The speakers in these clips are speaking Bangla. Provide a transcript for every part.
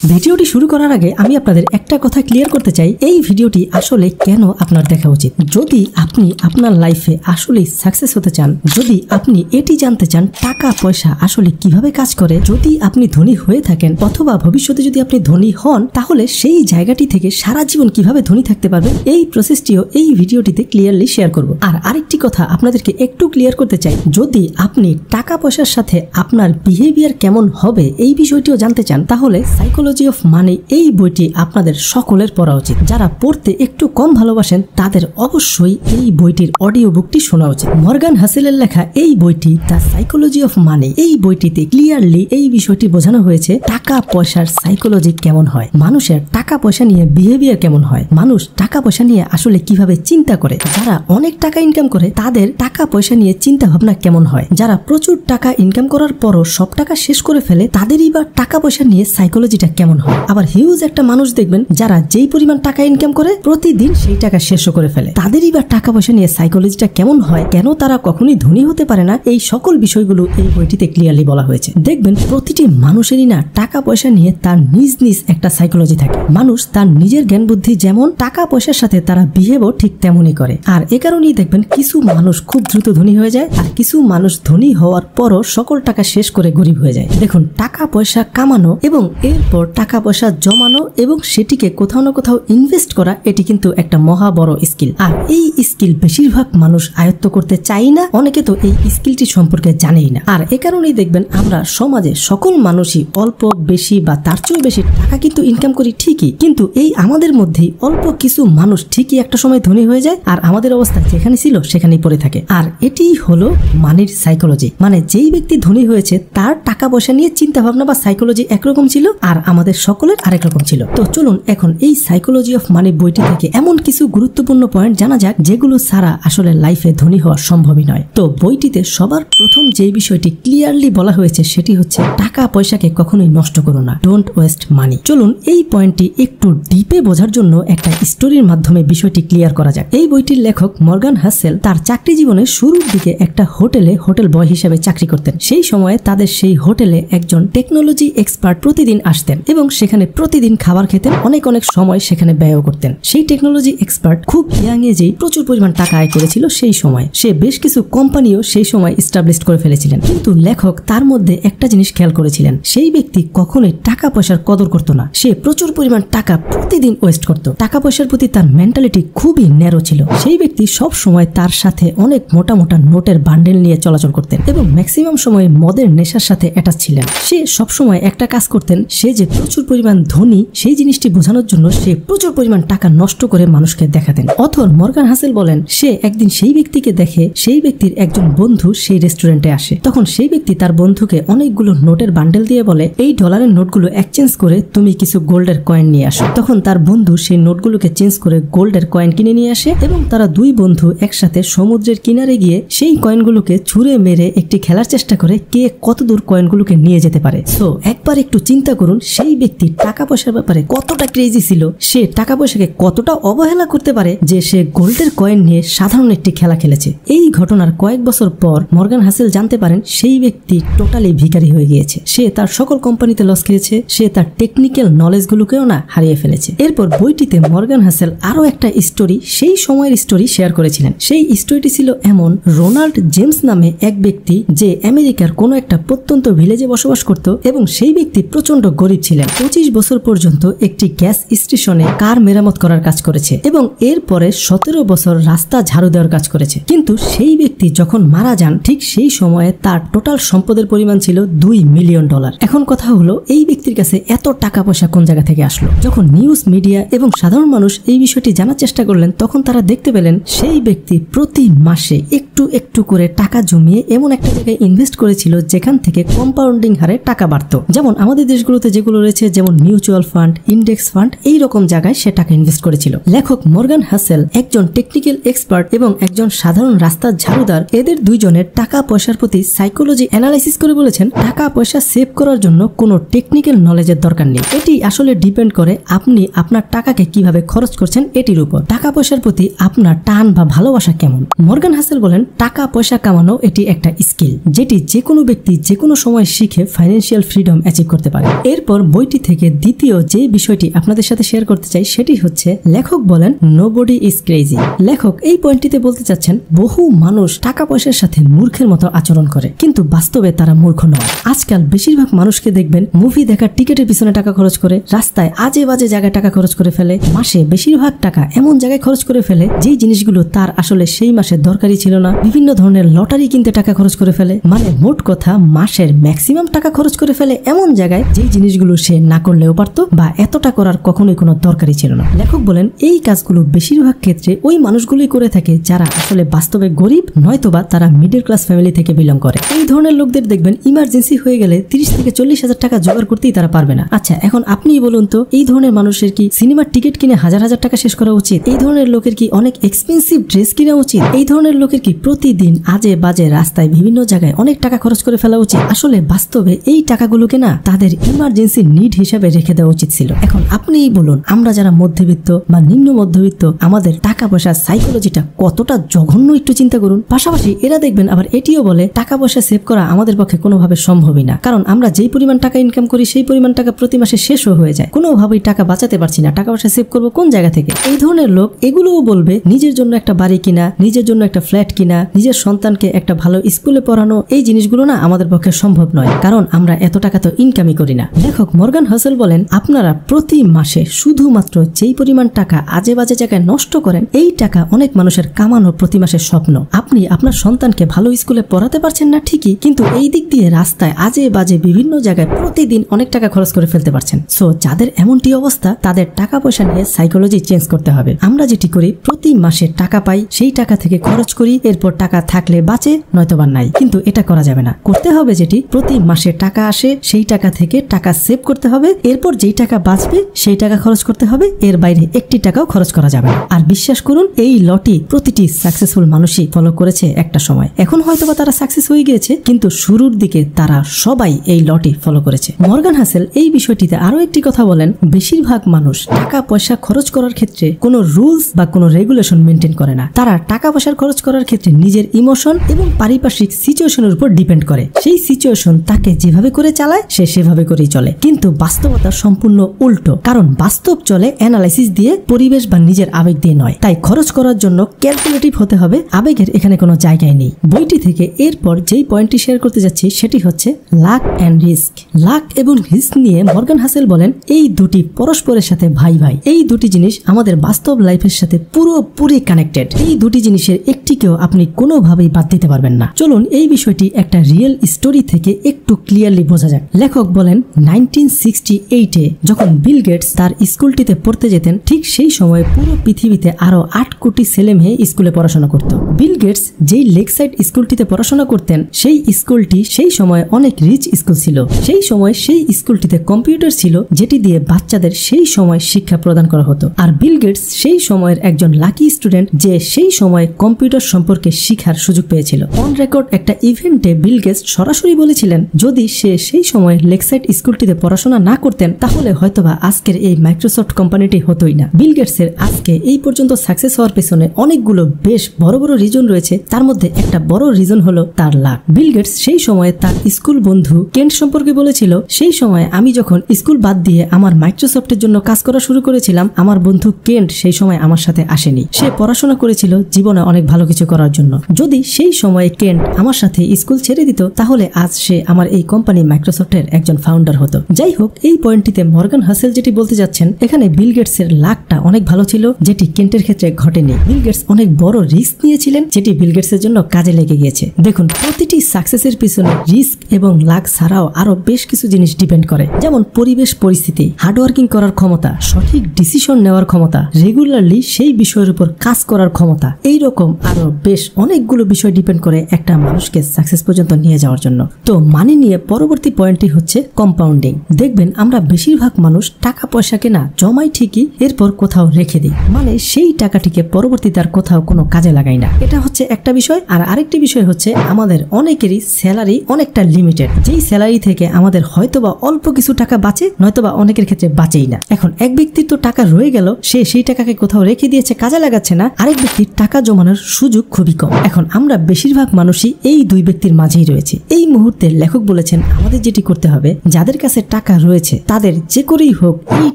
ভিডিওটি শুরু করার আগে আমি আপনাদের একটা কথা ক্লিয়ার করতে চাই, এই ভিডিওটি আসলে কেন আপনার দেখা উচিত। যদি আপনি আপনার লাইফে আসলে সাকসেস হতে চান, যদি আপনি এটি জানতে চান টাকা পয়সা আসলে কিভাবে কাজ করে, যদি আপনি ধনী হয়ে থাকেন অথবা ভবিষ্যতে যদি আপনি ধনী হন, তাহলে সেই জায়গাটি থেকে সারা জীবন কিভাবে ধনী থাকতে পারবেন, এই প্রসেসটিও এই ভিডিওটিতে ক্লিয়ারলি শেয়ার করব। আর আরেকটি কথা আপনাদেরকে একটু ক্লিয়ার করতে চাই, যদি আপনি টাকা পয়সার সাথে আপনার বিহেভিয়ার কেমন হবে এই বিষয়টিও জানতে চান, তাহলে সাইকোলজি অফ মানি এই বইটি আপনাদের সকলের পড়া উচিত। যারা পড়তে একটু কম ভালোবাসেন তাদের অবশ্যই এই বইটির অডিও বুকটি শোনা উচিত। মর্গান হাসেলের লেখা এই বইটি দ্য সাইকোলজি অফ মানি, এই বইটিতে ক্লিয়ারলি এই বিষয়টি বোঝানো হয়েছে টাকা পয়সার সাইকোলজি কেমন হয়, মানুষের টাকা পয়সা নিয়ে বিহেভিয়ার কেমন হয়, মানুষ টাকা পয়সা নিয়ে আসলে কিভাবে চিন্তা করে, যারা অনেক টাকা ইনকাম করে তাদের টাকা পয়সা নিয়ে চিন্তা ভাবনা কেমন হয়, যারা প্রচুর টাকা ইনকাম করার পরও সব টাকা শেষ করে ফেলে তাদেরই বা টাকা পয়সা নিয়ে সাইকোলজিটা কেমন হয়। আবার হিউজ একটা মানুষ দেখবেন যারা যেই পরিমাণ টাকা ইনকাম করে প্রতিদিন সেই টাকা শেষ করে ফেলে, তাদেরই বা টাকা পয়সা নিয়ে সাইকোলজিটা কেমন হয়, কেন তারা কখনোই ধনী হতে পারে না, এই সকল বিষয়গুলো এই বইটিতে ক্লিয়ারলি বলা হয়েছে। দেখবেন প্রতিটি মানুষেরই না টাকা পয়সা নিয়ে তার নিজ নিজ একটা সাইকোলজি থাকে। মানুষ তার নিজের জ্ঞান বুদ্ধি যেমন, টাকা পয়সার সাথে তারা বিহেভও ঠিক তেমনই করে। আর এ কারণেই দেখবেন কিছু মানুষ খুব দ্রুত ধনী হয়ে যায়, আর কিছু মানুষ ধনী হওয়ার পরও সকল টাকা শেষ করে গরিব হয়ে যায়। দেখুন, টাকা পয়সা কামানো এবং এরপর টাকা পয়সা জমানো এবং সেটিকে কোথাও না কোথাও ইনভেস্ট করা, এটি কিন্তু একটা মহা বড় স্কিল। আর এই স্কিল বেশিরভাগ মানুষ আয়ত্ত করতে চাই না, অনেকে তো এই স্কিলটি সম্পর্কে জানেই না। আর এ কারণেই দেখবেন আমরা সমাজে সকল মানুষই অল্প বেশি বা তার চেয়েও বেশি টাকা কিন্তু ইনকাম করি ঠিকই, কিন্তু এই আমাদের মধ্যেই অল্প কিছু মানুষ ঠিকই একটা সময় ধনী হয়ে যায় আর আমাদের অবস্থা যেখানে ছিল সেখানেই পড়ে থাকে। আর এটি হলো মানির সাইকোলজি, মানে যেই ব্যক্তি ধনী হয়েছে তার টাকা পয়সা নিয়ে চিন্তা ভাবনা বা সাইকোলজি একরকম ছিল আর আমাদের সকলের আরেক রকম ছিল। তো চলুন এখন এই সাইকোলজি অফ মানি বইটি থেকে এমন কিছু গুরুত্বপূর্ণ পয়েন্ট জানা যাক যেগুলো ছাড়া আসলে লাইফে ধনী হওয়া সম্ভবই নয়। তো বইটিতে সবার প্রথম যে বিষয়টি ক্লিয়ারলি বলা হয়েছে সেটি হচ্ছে টাকা পয়সাকে কখনোই নষ্ট করো না, ডোন্ট ওয়েস্ট মানি। চলুন এই পয়েন্টটি একটু ডিপে বোঝার জন্য একটা স্টোরির মাধ্যমে বিষয়টি ক্লিয়ার করা যাক। এই বইটির লেখক মর্গান হাসেল তার চাকরি জীবনের শুরুর দিকে একটা হোটেলে হোটেল বয় হিসেবে চাকরি করতেন। সেই সময়ে তাদের সেই হোটেলে একজন টেকনোলজি এক্সপার্ট প্রতিদিন আসতেন এবং সেখানে প্রতিদিন খাবার খেতেন, অনেক সময় সেখানে ব্যয় করতেন। সেই টেকনোলজি এক্সপার্ট খুব ইয়াং এজেই প্রচুর পরিমাণ টাকা আয় করেছিল। সেই সময় সে বেশ কিছু কোম্পানিও সেই সময় এস্টাবলিশ করে ফেলেছিলেন, কিন্তু লেখক তার মধ্যে একটা জিনিস খেয়াল করেছিলেন, সেই ব্যক্তি কখনোই টাকা পয়সার কদর করত না। সে প্রচুর পরিমাণ টাকা প্রতিদিন ওয়েস্ট করত। টাকা পয়সার প্রতি তার মেন্টালিটি খুবই ন্যারো ছিল। সেই ব্যক্তি সব সময় তার সাথে অনেক মোটা মোটা নোটের বান্ডেল নিয়ে চলাচল করতেন এবং ম্যাক্সিমাম সময় মদের নেশার সাথে অ্যাটাচ ছিলেন। সে সব সময় একটা কাজ করতেন, সে যে প্রচুর পরিমাণ ধনী সেই জিনিসটি বোঝানোর জন্য সে প্রচুর পরিমাণ টাকা নষ্ট করে মানুষকে দেখাতেন। অথর মর্গান হাসেল বলেন, সে একদিন সেই ব্যক্তিকে দেখে, সেই ব্যক্তির একজন বন্ধু সেই রেস্টুরেন্টে আসে। তখন সেই ব্যক্তি তার বন্ধুকে অনেকগুলো নোটের বান্ডেল দিয়ে বলে, এই ডলারের নোটগুলো এক্সচেঞ্জ করে তুমি কিছু গোল্ডের কয়েন নিয়ে আসো। তখন তার বন্ধু সেই নোটগুলোকে চেঞ্জ করে গোল্ডের কয়েন কিনে নিয়ে আসে এবং তারা দুই বন্ধু একসাথে সমুদ্রের কিনারে গিয়ে সেই কয়েনগুলোকে ছুঁড়ে মেরে একটি খেলার চেষ্টা করে কে কতদূর কয়েনগুলোকে নিয়ে যেতে পারে। সো একবার একটু চিন্তা করুন, সেই ব্যক্তি টাকা পয়সার ব্যাপারে কতটা ক্রেজি ছিল, সে টাকা পয়সাকে কতটা অবহেলা করতে পারে যে সে গোল্ডের কয়েন নিয়ে সাধারণ একটি খেলা খেলেছে। এই ঘটনার কয়েক বছর পর মর্গান হাসেল জানতে পারেন সেই ব্যক্তি টোটালি ভিখারি হয়ে গিয়েছে। সে তার সকল কোম্পানিতে লস খেয়েছে, সে তার টেকনিক্যাল নলেজ গুলোকেও না হারিয়ে ফেলেছে। এরপর বইটিতে মর্গান হাসেল আরো একটা স্টোরি, সেই সময়ের স্টোরি শেয়ার করেছিলেন। সেই স্টোরিটি ছিল এমন, রোনাল্ড জেমস নামে এক ব্যক্তি যে আমেরিকার কোনো একটা প্রত্যন্ত ভিলেজে বসবাস করত এবং সেই ব্যক্তি প্রচন্ড গরিব ছিলেন। 25 বছর পর্যন্ত একটি গ্যাস স্টেশনে কার মেরামত করার কাজ করেছে এবং এরপরে 17 বছর রাস্তা ঝাড়ু দেওয়ার কাজ করেছে। কিন্তু সেই ব্যক্তি যখন মারা যান ঠিক সেই সময়ে তার টোটাল সম্পদের পরিমাণ ছিল $2 মিলিয়ন। এখন কথা হলো, এই ব্যক্তির কাছে এত টাকা পয়সা কোন জায়গা থেকে আসলো? যখন নিউজ মিডিয়া এবং সাধারণ মানুষ এই বিষয়টি জানার চেষ্টা করলেন তখন তারা দেখতে পেলেন সেই ব্যক্তি প্রতি মাসে একটু একটু করে টাকা জমিয়ে এমন একটা জায়গায় ইনভেস্ট করেছিল যেখান থেকে কম্পাউন্ডিং হারে টাকা বাড়তো। যেমন আমাদের দেশগুলোতে যেগুলো রয়েছে, যেমন মিউচুয়াল ফান্ড, ইন্ডেক্স ফান্ড, এই রকম জায়গায় সে টাকা ইনভেস্ট করেছিল। লেখক মর্গান হাসেল একজন টেকনিক্যাল এক্সপার্ট এবং একজন সাধারণ রাস্তার ঝাড়ুদার, এদের দুইজনের টাকা পয়সার প্রতি সাইকোলজি অ্যানালাইসিস করে বলেছেন টাকা পয়সা সেভ করার জন্য কোনো টেকনিক্যাল নলেজের দরকার নেই। এটি আসলে ডিপেন্ড করে আপনি আপনার টাকাকে কিভাবে খরচ করছেন এটির উপর। টাকা পয়সার প্রতি আপনার টান বা ভালোবাসা কেমন? মর্গান হাসেল বলেন, টাকা পয়সা কামানো এটি একটা স্কিল যেটি যে কোনো ব্যক্তি যে কোনো সময় শিখে ফাইন্যান্সিয়াল ফ্রিডম অ্যাচিভ করতে পারে। এরপর বইটি থেকে দ্বিতীয় যে বিষয়টি আপনাদের সাথে শেয়ার করতে চাই সেটি হচ্ছে লেখক বলেন নোবডি ইজ ক্রেজি। লেখক এই পয়েন্টটিতে বলতে চাচ্ছেন বহু মানুষ টাকা পয়সার সাথে মূর্খের মতো আচরণ করে, কিন্তু বাস্তবে তারা মূর্খ নয়। আজকাল বেশিরভাগ মানুষকে দেখবেন মুভি দেখার টিকিটের পিছনে টাকা খরচ করে, রাস্তায় আজে বাজে জায়গায় টাকা খরচ করে ফেলে, মাসে বেশিরভাগ টাকা এমন জায়গায় খরচ করে ফেলে যেই জিনিসগুলো তার আসলে সেই মাসে দরকারি ছিল না। বিভিন্ন ধরনের লটারি কিনতে টাকা খরচ করে ফেলে, মানে মোট কথা মাসের ম্যাক্সিমাম টাকা খরচ করে ফেলে এমন জায়গায় যেই জিনিসগুলো সে না করলেও পারত বা এতটা করার কখনোই কোনো দরকারই ছিল না। লেখক বলেন এই কাজগুলো বেশিরভাগ ক্ষেত্রে ওই মানুষগুলোই করে থাকে যারা আসলে বাস্তবে গরিব, নয়তোবা তারা মিডল ক্লাস ফ্যামিলি থেকে বিলং করে। এই ধরনের লোকদের দেখবেন ইমার্জেন্সি হয়ে গেলে 30 থেকে 40 হাজার টাকা জোগাড় করতেই তারা পারবে না। আচ্ছা, এখন আপনিই বলুন তো, এই ধরনের মানুষের কি সিনেমার টিকিট কিনে হাজার হাজার টাকা শেষ করা উচিত? এই ধরনের লোকের কি অনেক এক্সপেন্সিভ ড্রেস কিনা উচিত? এই ধরনের লোকের কি প্রতিদিন আজে বাজে রাস্তায় বিভিন্ন জায়গায় অনেক টাকা খরচ করে ফেলা উচিত? আসলে বাস্তবে এই টাকাগুলোকে না তাদের ইমার্জেন্সি নিড হিসাবে রেখে দেওয়া উচিত ছিল। এখন আপনিই বলুন, আমরা যারা মধ্যবিত্ত বা নিম্ন মধ্যবিত্ত, আমাদের টাকা পয়সার সাইকোলজিটা কতটা জঘন্য একটু চিন্তা করুন। পাশাপাশি এরা দেখবেন আবার এটিও বলে টাকা পয়সা সেভ করা আমাদের পক্ষে কোনোভাবে সম্ভবই না, কারণ আমরা যেই পরিমাণ টাকা ইনকাম করি সেই পরিমাণ টাকা প্রতি মাসে শেষও হয়ে যায়, কোনোভাবেই টাকা বাঁচাতে পারছি না, টাকা পয়সা সেভ করবো কোন জায়গা থেকে? এই ধরনের লোক এগুলোও বলবে নিজের জন্য একটা বাড়ি কিনা, নিজের জন্য একটা ফ্ল্যাট কিনা, নিজের সন্তানকে একটা ভালো স্কুলে পড়ানো, এই জিনিসগুলো না আমাদের পক্ষে সম্ভব নয়, কারণ আমরা এত টাকা তো ইনকামই করি না। লেখক মর্গান হাসেল বলেন আপনারা প্রতি মাসে শুধুমাত্র যেই পরিমাণ টাকা আজে বাজে জায়গায় নষ্ট করেন, এই টাকা অনেক মানুষের কামানো প্রতি মাসের স্বপ্ন। আপনি আপনার সন্তানকে ভালো স্কুলে পড়াতে পারছেন না ঠিকই, কিন্তু এই দিক দিয়ে রাস্তায় আজে বাজে বিভিন্ন জায়গায় প্রতিদিন অনেক টাকা খরচ করে ফেলতে পারছেন। সো যাদের এমনটি অবস্থা তাদের টাকা পয়সা নিয়ে সাইকোলজি চেঞ্জ করতে হবে। আমরা যেটি করি প্রতি মাসে টাকা পাই, সেই টাকা থেকে খরচ করি, এরপর টাকা থাকলে বাঁচে নয়তোবা নাই, কিন্তু এটা করা যাবে না। করতে হবে যেটি প্রতি মাসে টাকা আসে সেই টাকা থেকে টাকা সেভ করতে হবে, এরপর যেই টাকা বাঁচবে সেই টাকা খরচ করতে হবে, এর বাইরে একটি টাকাও খরচ করা যাবে না। আর বিশ্বাস করুন এই লটি প্রতিটি সাকসেসফুল মানুষই ফলো করেছে একটা সময়। এখন হয়তোবা তারা সাকসেস হয়ে গিয়েছে, কিন্তু শুরুর দিকে তারা সবাই এই লটি ফলো করেছে। মর্গান হাসেল এই বিষয়টিতে আরো একটি কথা বলেন, বেশিরভাগ মানুষ টাকা পয়সা খরচ করার ক্ষেত্রে কোনো রুলস বা কোনো রেগুলেশন মেনটেন করে না। তারা টাকা পয়সা খরচ করার ক্ষেত্রে নিজের ইমোশন এবং পারিপার্শ্বিক সিচুয়েশনের উপর ডিপেন্ড করে। সেই সিচুয়েশন তাকে যেভাবে করে চালায় সে সেভাবে করেই চলে, কিন্তু বাস্তবতা সম্পূর্ণ উল্টো, কারণ বাস্তব চলে অ্যানালাইসিস দিয়ে, পরিবেশ বা নিজের আবেগ দিয়ে নয়। তাই খরচ করার জন্য ক্যালকুলেটিভ হতে হবে, আবেগের এখানে কোনো জায়গায় নেই। বইটি থেকে এরপর যেই পয়েন্টটি শেয়ার করতে যাচ্ছি সেটি হচ্ছে লাক এন্ড রিস্ক। লাক এবং রিস্ক নিয়ে মর্গান হাসেল বলেন এই দুটি পরস্পরের সাথে ভাই ভাই। এই দুটি জিনিস আমাদের বাস্তব লাইফের সাথে পুরোপুরি কানেক্টেড। এই দুটি জিনিসের একটিকেও আপনি কোনোভাবেই বাদ দিতে পারবেন না। চলুন এই বিষয়টি একটা রিয়েল স্টোরি থেকে একটু ক্লিয়ারলি বোঝা যাক। লেখক বলেন 1968-এ যখন বিল গেটস তার স্কুলটিতে পড়তে যেতেন, ঠিক সেই সময় পুরো পৃথিবীতে আরো 8 কোটি ছেলে মেয়ে স্কুলে পড়াশোনা করত। বিল গেটস যেই লেকসাইড স্কুলটিতে পড়াশোনা করতেন সেই স্কুলটি সেই সময় অনেক রিচ স্কুল ছিল। সেই সময় সেই স্কুলটিতে কম্পিউটার ছিল যেটি দিয়ে বাচ্চাদের সেই সময় শিক্ষা প্রদান করা হতো। আর বিল গেটস সেই সময়ের একজন লাকি স্টুডেন্ট যে সেই সময় কম্পিউটার সম্পর্কে শিখার সুযোগ পেয়েছিল। অন রেকর্ড একটা ইভেন্টে বিল গেটস সরাসরি বলেছিলেন যদি সে সেই সময় লেকসাইড স্কুলটিতে পড়াশোনা না করতেন তাহলে হয়তোবা আজকের এই মাইক্রোসফট কোম্পানিটি হতোই না। বিল গেটসের আজকে এই পর্যন্ত সাকসেস হওয়ার পেছনে অনেকগুলো বেশ বড় বড় রিজন রয়েছে, তার মধ্যে একটা বড় রিজন হলো তার লাক। বিল গেটস সেই সময় তার স্কুল বন্ধু কেন্ট সম্পর্কে বলেছিল, সেই সময় আমি যখন স্কুল বাদ দিয়ে আমার মাইক্রোসফটের জন্য কাজ করা শুরু করেছিলাম, আমার বন্ধু কেন্ট সেই সময় আমার সাথে আসেনি। সে পড়াশোনা করেছিল জীবনে অনেক ভালো কিছু করার জন্য। যদি সেই সময় কেন্ট আমার সাথে স্কুল ছেড়ে দিত তাহলে আজ সে আমার এই কোম্পানি মাইক্রোসফটের একজন ফাউন্ডার হতো। যাই হোক, এই পয়েন্টটিতে মর্গান হাসেল যেটি বলতে যাচ্ছেন, এখানে বিল গেটসের লাকটা অনেক ভালো ছিল যেটি কেন্টের ক্ষেত্রে ঘটেনি। বিল গেটস অনেক বড় রিস্ক নিয়েছিলেন যেটি বিল গেটসের জন্য কাজে লেগে গিয়েছে। দেখুন, প্রতিটি সাকসেসের পিছনে রিস্ক এবং লাক ছাড়াও আরো বেশ কিছু জিনিস ডিপেন্ড করে, যেমন পরিবেশ পরিস্থিতি, হার্ডওয়ার্কিং করার ক্ষমতা, সঠিক ডিসিশন নেওয়ার ক্ষমতা, রেগুলারলি সেই বিষয়ের উপর কাজ করার ক্ষমতা, এইরকম আরো বেশ অনেকগুলো বিষয় ডিপেন্ড করে একটা মানুষকে সাকসেস পর্যন্ত নিয়ে যাওয়ার জন্য। তো মানি নিয়ে পরবর্তী পয়েন্টটি হচ্ছে কম্পাউন্ডিং। দেখবেন আমরা বেশিরভাগ মানুষ টাকা পয়সাকে না জমাই ঠিকই, এরপর কোথাও রেখে দিই, মানে সেই টাকাটিকে পরবর্তীতে আর কোথাও কোনো কাজে লাগাই না। এটা হচ্ছে একটা বিষয়। আর আরেকটি বিষয় হচ্ছে আমাদের অনেকেরই স্যালারি অনেকটা লিমিটেড, যেই স্যালারি থেকে আমাদের হয়তোবা অল্প কিছু টাকা বাঁচে, নয়তোবা অনেকের ক্ষেত্রে বাঁচেই না। এখন এক ব্যক্তির তো টাকা রয়ে গেল, সে সেই টাকাকে কোথাও রেখে দিয়েছে, কাজে লাগাচ্ছে না। আরেক ব্যক্তির টাকা জমানোর সুযোগ খুবই কম। এখন আমরা বেশিরভাগ মানুষই এই দুই ব্যক্তির মাঝেই রয়েছে। এই মুহূর্তে লেখক বলেছেন আমাদের যেটি করতে হবে, যাদের কাছে টাকা টাকা রয়েছে তাদের যে করেই হোক এই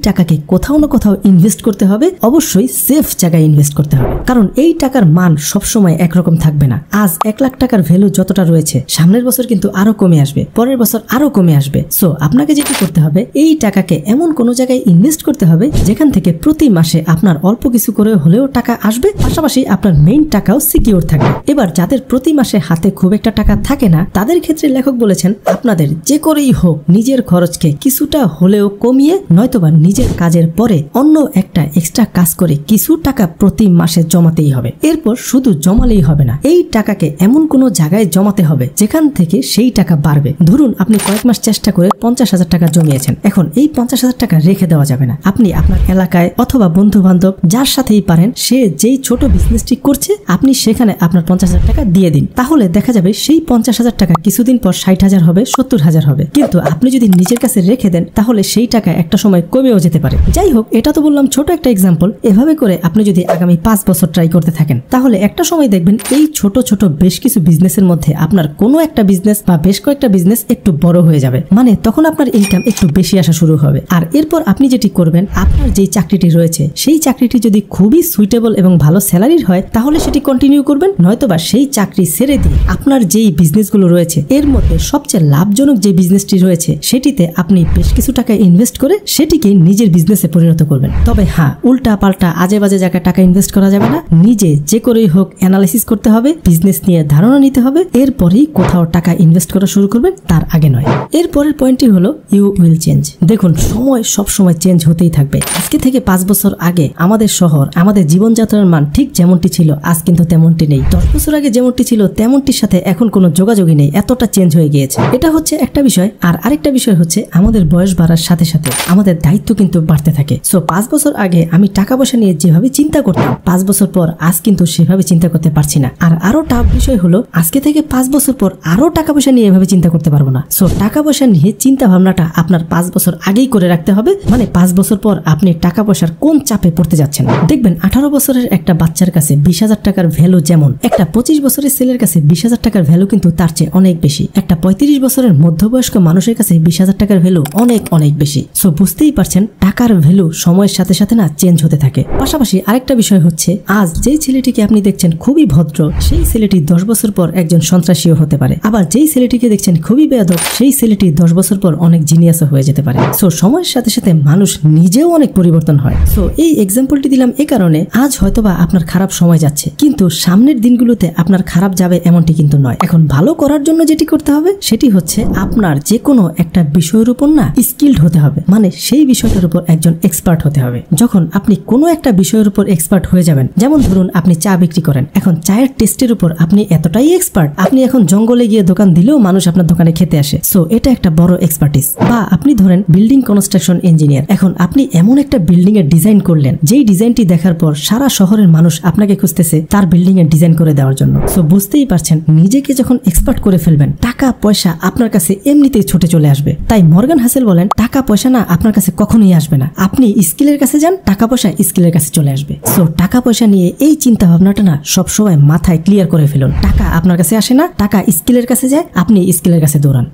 টাকাকে কোথাও না কোথাও ইনভেস্ট করতে হবে, অবশ্যই সেফ জায়গায় ইনভেস্ট করতে হবে। কারণ এই টাকার মান সবসময় একরকম থাকবে না। আজ 1 লাখ টাকার ভ্যালু যতটা রয়েছে সামনের বছর কিন্তু আরো কমে আসবে, পরের বছর আরো কমে আসবে। সো আপনাকে যেটি করতে হবে এই টাকাকে এমন কোনো জায়গায় ইনভেস্ট করতে হবে যেখান থেকে প্রতি মাসে আপনার অল্প কিছু করে হলেও টাকা আসবে, পাশাপাশি আপনার মেইন টাকাও সিকিউর থাকবে। এবার যাদের প্রতি মাসে হাতে খুব একটা টাকা থাকে না তাদের ক্ষেত্রে লেখক বলেছেন আপনাদের যে করেই হোক নিজের খরচকে কিছুটা হলেও কমিয়ে নয়তোবা নিজের কাজের পরে অন্য একটা এক্সট্রা কাজ করে কিছু টাকা প্রতি মাসে জমাতেই হবে। এরপর শুধু জমালেই হবে না, এই টাকাকে এমন কোনো জায়গায় জমাতে হবে যেখান থেকে সেই টাকা বাড়বে। ধরুন আপনি কয়েক মাস চেষ্টা করে 50,000 টাকা জমিয়েছেন, এখন এই 50,000 টাকা রেখে দেওয়া যাবে না। আপনি আপনার এলাকায় অথবা বন্ধু বান্ধব যার সাথেই পারেন সে যেই ছোট বিজনেসটি করছে আপনি সেখানে আপনার 50,000 টাকা দিয়ে দিন। তাহলে দেখা যাবে সেই 50,000 টাকা কিছুদিন পর 60,000 হবে, 70,000 হবে। কিন্তু আপনি যদি নিজের কাছে রেখে দেন তাহলে সেই টাকা একটা সময় কমেও যেতে পারে। যাই হোক, এটা তো বললাম ছোট একটা এক্সাম্পল। এভাবে করে আপনি যদি আগামী 5 বছর ট্রাই করতে থাকেন তাহলে একটা সময় দেখবেন এই ছোট ছোট বেশ কিছু বিজনেসের মধ্যে আপনার কোনো একটা বিজনেস বা বেশ কয়েকটা বিজনেস একটু বড় হয়ে যাবে, মানে তখন আপনার ইনকাম একটু বেশি আসা শুরু হবে। আর এরপর আপনি যেটি করবেন আপনার যেই চাকরিটি রয়েছে সেই চাকরিটি যদি খুবই সুইটেবল এবং ভালো স্যালারির হয় তাহলে সেটি কন্টিনিউ করবেন, নয়তোবা সেই চাকরি ছেড়ে দিয়ে আপনার যেই বিজনেসগুলো রয়েছে এর মধ্যে সবচেয়ে লাভজনক যে বিজনেসটি রয়েছে সেটিতে আপনি বেশ কিছু টাকা ইনভেস্ট করে সেটিকে নিজের বিজনেসে পরিণত করবেন। তবে হ্যাঁ, উল্টা পাল্টা আজে বাজে জায়গায় টাকা ইনভেস্ট করা যাবে না। নিজে যে করেই হোক অ্যানালাইসিস করতে হবে, বিজনেস নিয়ে ধারণা নিতে হবে, এরপরেই কোথাও টাকা ইনভেস্ট করা শুরু করবেন, তার আগে নয়। এরপরের পয়েন্টটি হলো ইউ উইল চেঞ্জ। দেখুন, সময় সব সময় চেঞ্জ হতেই থাকবে। আজকে থেকে 5 বছর আগে আমাদের শহর, আমাদের জীবনযাত্রার মান ঠিক যেমনটি ছিল আজ কিন্তু তেমনটি নেই। 10 বছর আগে যেমনটি ছিল তেমনটির সাথে এখন কোনো যোগাযোগই নেই, এতটা চেঞ্জ হয়ে গিয়েছে। এটা হচ্ছে একটা বিষয়। আর আরেকটা বিষয় হচ্ছে আমাদের বয়স বাড়ার সাথে সাথে আমাদের দায়িত্ব কিন্তু বাড়তে থাকে। সো 5 বছর আগে আমি টাকা পয়সা নিয়ে যেভাবে চিন্তা করতাম 5 বছর পর আজ কিন্তু সেভাবে চিন্তা করতে পারছি না। আর আরো টাফ বিষয় হলো আজকে থেকে 5 বছর পর আরো টাকা পয়সা নিয়ে এভাবে চিন্তা করতে পারবো না। সো টাকা পয়সা নিয়ে চিন্তা ভাবনাটা আপনার 5 বছর আগেই করে রাখতে হবে, মানে 5 বছর পর আপনি টাকা পয়সার কোন চাপে পড়তে যাচ্ছেন। দেখবেন 18 বছরের একটা বাচ্চার কাছে 20,000 টাকার ভ্যালু যেমন, একটা 25 বছরের ছেলের কাছে 20,000 টাকার ভ্যালু কিন্তু তার চেয়ে অনেক বেশি। একটা 35 বছরের মধ্যবয়স্ক মানুষের কাছে 20,000 টাকার ভ্যালু অনেক অনেক বেশি। সো বুঝতেই পারছেন টাকার ভ্যালু সময়ের সাথে সাথে না চেঞ্জ হতে থাকে। পাশাপাশি আরেকটা বিষয় হচ্ছে আজ যেই ছেলেটিকে আপনি দেখছেন খুবই ভদ্র সেই ছেলেটি 10 বছর পর একজন সন্ত্রাসীও হতে পারে। আবার যেই ছেলেটিকে দেখছেন খুবই বেয়াদব সেই ছেলেটি 10 বছর পর অনেক জিনিয়াসও হয়ে যেতে পারে। সো সময়ের সাথে সাথে মানুষ নিজেও অনেক পরিবর্তন হয়। সো এই এক্সাম্পলটি দিলাম এই কারণে আজ হয়তোবা আপনার খারাপ সময় যাচ্ছে কিন্তু সামনের দিনগুলোতে আপনার খারাপ যাবে এমনটি কিন্তু নয়। এখন ভালো করার জন্য যেটি করতে হবে সেটি হচ্ছে আপনার যে কোনো একটা বিষয়ের উপর না স্কিলড হতে হবে, মানে সেই বিষয়টার উপর একজন এক্সপার্ট হতে হবে। যখন আপনি কোনো একটা বিষয়ের উপর এক্সপার্ট হয়ে যাবেন, যেমন ধরুন আপনি চা বিক্রি করেন, এখন চায়ের টেস্টের উপর আপনি এতটাই এক্সপার্ট আপনি এখন জঙ্গলে গিয়ে দোকান দিলেও মানুষ আপনার দোকানে খেতে আসে। সো এটা একটা বড় এক্সপার্টিস। বা আপনি ধরেন বিল্ডিং কনস্ট্রাকশন ইঞ্জিনিয়ার, এখন আপনি এমন একটা বিল্ডিং এর ডিজাইন করলেন যেই ডিজাইনটি দেখার পর সারা শহরের মানুষ আপনাকে খুঁজতেছে তার বিল্ডিং এর ডিজাইন করে দেওয়ার জন্য। সো বুঝতেই পারছেন নিজেকে যখন এক্সপার্ট করে ফেলবেন টাকা পয়সা আপনার কাছে এমনিতেই ছুটে চলে আসবে। তাই মর্গান হাসেল বলেন টাকা পয়সা না আপনার কাছে কখনোই আসবে না, আপনি স্কিলের কাছে যান, টাকা পয়সা স্কিলের কাছে চলে আসবে। সো টাকা পয়সা নিয়ে এই চিন্তা ভাবনাটা না সবসময় মাথায় ক্লিয়ার করে ফেলুন। টাকা আপনার কাছে আসে না, টাকা স্কিলের কাছে যায়, আপনি স্কিলের কাছে দৌড়ান।